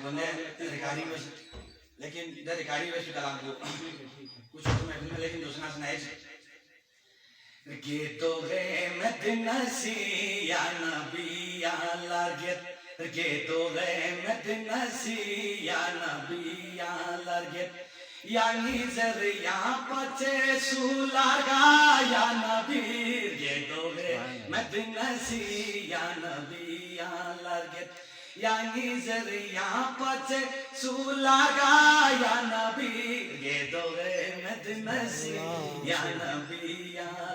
बोले रिकॉर्डिंग में लेकिन द रिकॉर्डिंग में कलाम को कुछ तो महफिल में लेकिन दूसरा सुनाए के तो गए मदीना सी या नबी या लगे के तो गए मदीना सी या नबी या लगे यानी जरिया पचे सुलागा या नबी के तो गए मदीना सी या नबी या लगे यानी जरिया पचे सुलागा या नबी के तो गए मदीना सी या नबी या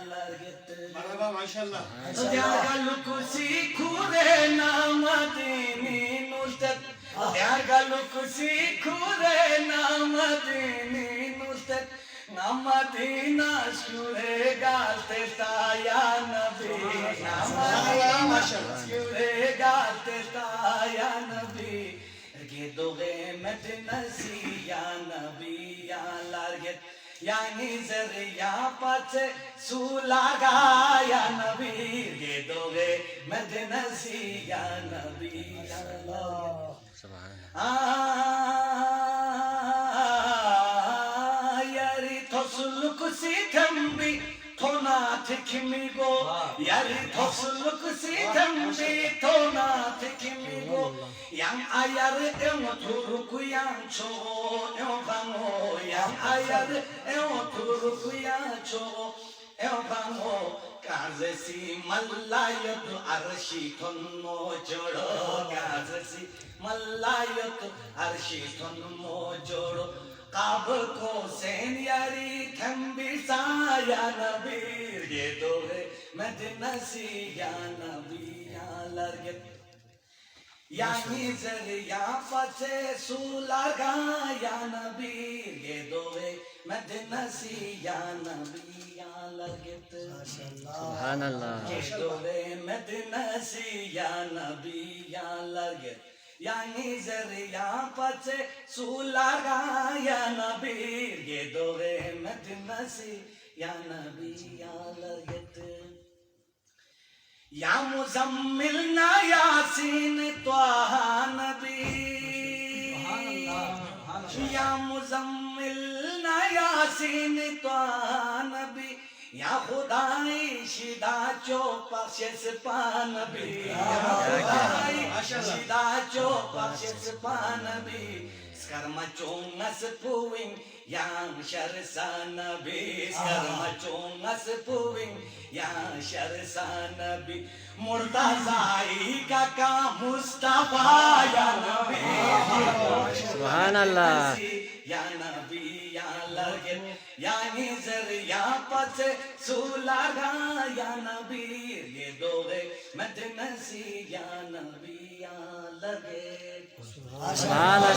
मरहबा माशाअल्लाह त्यागा लुकुसी खुरे नामदीनी नुस्रत त्यागा लुकुसी खुरे नामदीनी नुस्रत नामदीना शुरे गाते ताया नबी नामदीना शुरे गाते ताया नबी के दोगे मदीना सी या नबी या लागे यानी जरिया पचे सुलागा या नबी के दोगे मदीना सी या नबी यारी थोसुलुक सी थम्बी थोना थिखमिगो यारी थोसुलुक सी Thambi थोना थिखमिगो yang ayar turuku yang cho bango yang ayar turuku yang cho bango kazesi malayat arshi thonno jodo kazesi malayat arshi thonno jodo kab ko sen yari thambi saya nabi ye doge madina si ya nabi ya larget यानी जरिया पचे सुलागा या नबी ये दोगे Medina सी या नबी या लगत सुभान अल्लाह ये दोगे मदीना सी या नबी या लगत यानी जरिया पचे सुलागा या नबी ये दोगे मदीना सी या नबी या लगत या मुज़म्मिल ना यासीन त्वाहा नबी या मुज़म्मिल ना यासीन त्वाहा नबी या खुदाई शिदा चो पक्षस पानबी या खुदाई शिदा चो पक्षस पानबी Skarma chongas puwing yang syarsanabi Skarma chongas puwing yang syarsanabi Murtazai kaka Mustafa ya Nabi Subhanallah ya Nabi ya lagit ya nizar ya pase sulaga ya Nabi ye doge madina si ya Nabi ya lagit Subhanallah